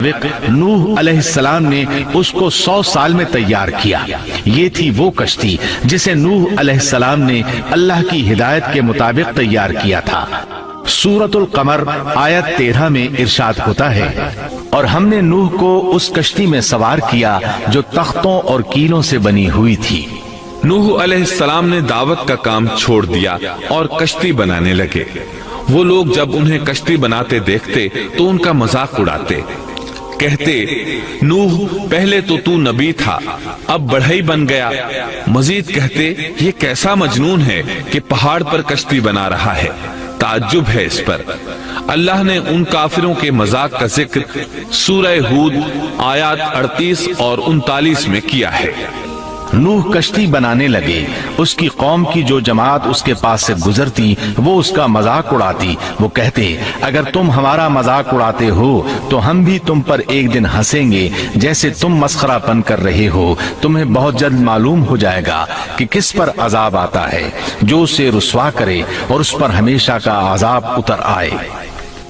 نوح علیہ السلام نے اس کو 100 سال میں تیار کیا۔ یہ تھی وہ کشتی جسے نوح علیہ السلام نے اللہ کی ہدایت کے مطابق تیار کیا تھا۔ سورۃ القمر آیت 13 میں ارشاد ہوتا ہے، اور ہم نے نوح کو اس کشتی میں سوار کیا جو تختوں اور کیلوں سے بنی ہوئی تھی۔ نوح علیہ السلام نے دعوت کا کام چھوڑ دیا اور کشتی بنانے لگے۔ وہ لوگ جب انہیں کشتی بناتے دیکھتے تو ان کا مذاق اڑاتے، کہتے نوح پہلے تو نبی تھا، اب بڑھئی بن گیا۔ مزید کہتے یہ کیسا مجنون ہے کہ پہاڑ پر کشتی بنا رہا ہے، تعجب ہے اس پر۔ اللہ نے ان کافروں کے مذاق کا ذکر سورہ ہود آیات 38 اور 39 میں کیا ہے۔ نوح کشتی بنانے لگے، اس کی قوم کی جو جماعت اس کے پاس سے گزرتی وہ اس کا مذاق اڑاتی۔ وہ کہتے اگر تم ہمارا مذاق اڑاتے ہو تو ہم بھی تم پر ایک دن ہنسیں گے جیسے تم مسخرہ پن کر رہے ہو۔ تمہیں بہت جلد معلوم ہو جائے گا کہ کس پر عذاب آتا ہے، جو اسے رسوا کرے اور اس پر ہمیشہ کا عذاب اتر آئے۔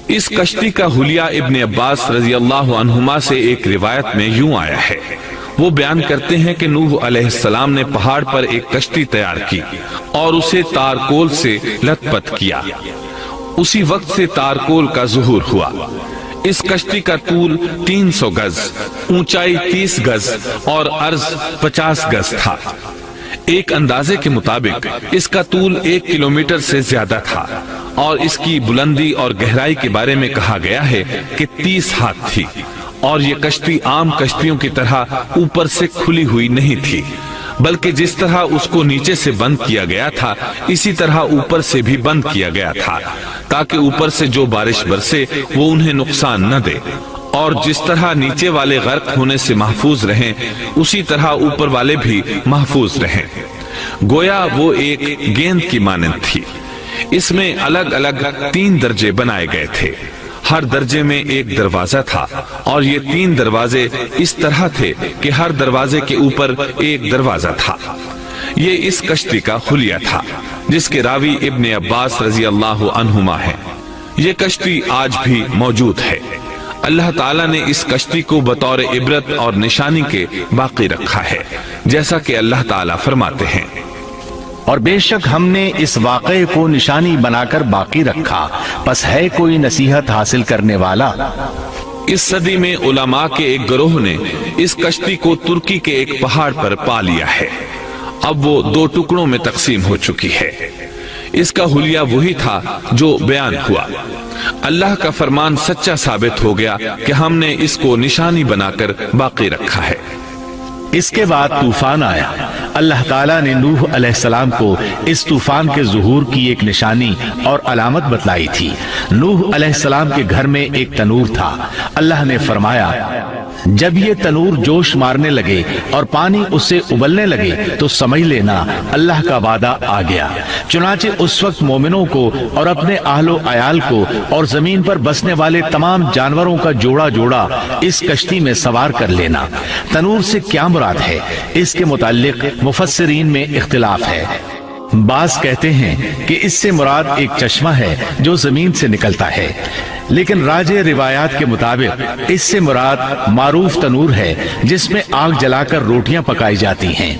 اس کشتی کا حلیہ ابن عباس رضی اللہ عنہما سے ایک روایت میں یوں آیا ہے۔ وہ بیان کرتے ہیں کہ نوح علیہ السلام نے پہاڑ پر ایک کشتی تیار کی اور اسے تارکول سے لت پت کیا۔ اسی وقت سے تارکول کا ظہور ہوا۔ اس کشتی کا طول 300 گز، اونچائی 30 گز اور عرض 50 گز تھا۔ ایک اندازے کے مطابق اس کا طول 1 کلومیٹر سے زیادہ تھا اور اس کی بلندی اور گہرائی کے بارے میں کہا گیا ہے کہ 30 ہاتھ تھی، اور یہ کشتی عام کشتیوں کی طرح اوپر سے کھلی ہوئی نہیں تھی، بلکہ جس طرح اس کو نیچے سے بند کیا گیا تھا اسی طرح اوپر سے بھی بند کیا گیا تھا، تاکہ اوپر سے جو بارش برسے وہ انہیں نقصان نہ دے، اور جس طرح نیچے والے غرق ہونے سے محفوظ رہیں اسی طرح اوپر والے بھی محفوظ رہیں۔ گویا وہ ایک گیند کی مانند تھی۔ اس میں الگ الگ 3 درجے بنائے گئے تھے، ہر درجے میں ایک دروازہ تھا، اور یہ 3 دروازے اس طرح تھے کہ ہر دروازے کے اوپر ایک دروازہ تھا۔ یہ اس کشتی کا حلیہ تھا جس کے راوی ابن عباس رضی اللہ عنہما ہے۔ یہ کشتی آج بھی موجود ہے۔ اللہ تعالیٰ نے اس کشتی کو بطور عبرت اور نشانی کے باقی رکھا ہے، جیسا کہ اللہ تعالیٰ فرماتے ہیں، اور بے شک ہم نے اس واقعے کو نشانی بنا کر باقی رکھا، پس ہے کوئی نصیحت حاصل کرنے والا۔ اس صدی میں علماء کے ایک گروہ نے اس کشتی کو ترکی کے ایک پہاڑ پر پا لیا ہے۔ اب وہ 2 ٹکڑوں میں تقسیم ہو چکی ہے۔ اس کا حلیہ وہی تھا جو بیان ہوا۔ اللہ کا فرمان سچا ثابت ہو گیا کہ ہم نے اس کو نشانی بنا کر باقی رکھا ہے۔ اس کے بعد طوفان آیا۔ اللہ تعالیٰ نے نوح علیہ السلام کو اس طوفان کے ظہور کی ایک نشانی اور علامت بتلائی تھی۔ نوح علیہ السلام کے گھر میں ایک تنور تھا۔ اللہ نے فرمایا جب یہ تنور جوش مارنے لگے اور پانی اس سے ابلنے لگے تو سمجھ لینا اللہ کا وعدہ آ گیا۔ چنانچہ اس وقت مومنوں کو اور اپنے اہل و عیال کو اور زمین پر بسنے والے تمام جانوروں کا جوڑا جوڑا اس کشتی میں سوار کر لینا۔ تنور سے کیا مراد ہے، اس کے متعلق مفسرین میں اختلاف ہے۔ بعض کہتے ہیں کہ اس سے مراد ایک چشمہ ہے جو زمین سے نکلتا ہے، لیکن راجح روایات کے مطابق اس سے مراد معروف تنور ہے جس میں آگ جلا کر روٹیاں پکائی جاتی ہیں۔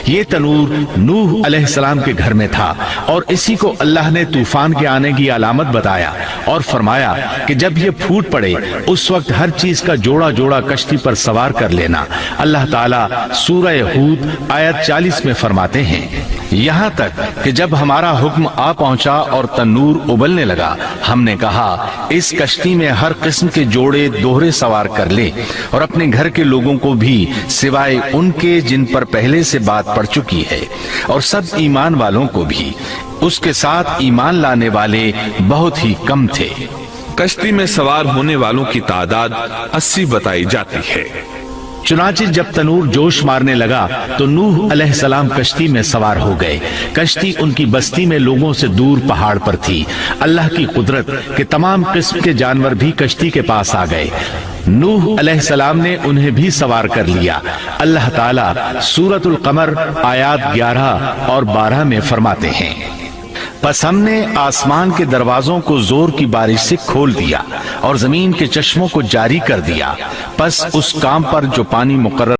یہ تنور نوح علیہ السلام کے گھر میں تھا، اور اسی کو اللہ نے طوفان کے آنے کی علامت بتایا اور فرمایا کہ جب یہ پھوٹ پڑے اس وقت ہر چیز کا جوڑا جوڑا کشتی پر سوار کر لینا۔ اللہ تعالیٰ سورہ ہود آیت 40 میں فرماتے ہیں، یہاں تک کہ جب ہمارا حکم آ پہنچا اور تنور ابلنے لگا، ہم نے کہا اس کشتی میں ہر قسم کے جوڑے دوہرے سوار کر لے، اور اپنے گھر کے لوگوں کو بھی سوائے ان کے جن پر پہلے سے بات پڑ چکی ہے، اور سب ایمان والوں کو بھی۔ اس کے ساتھ ایمان لانے والے بہت ہی کم تھے۔ کشتی میں سوار ہونے والوں کی تعداد 80 بتائی جاتی ہے۔ چنانچہ جب تنور جوش مارنے لگا تو نوح علیہ السلام کشتی میں سوار ہو گئے۔ کشتی ان کی بستی میں لوگوں سے دور پہاڑ پر تھی۔ اللہ کی قدرت کہ تمام قسم کے جانور بھی کشتی کے پاس آ گئے۔ نوح علیہ السلام نے انہیں بھی سوار کر لیا۔ اللہ تعالیٰ سورۃ القمر آیات 11 اور 12 میں فرماتے ہیں، پس ہم نے آسمان کے دروازوں کو زور کی بارش سے کھول دیا اور زمین کے چشموں کو جاری کر دیا، پس اس کام پر جو پانی مقرر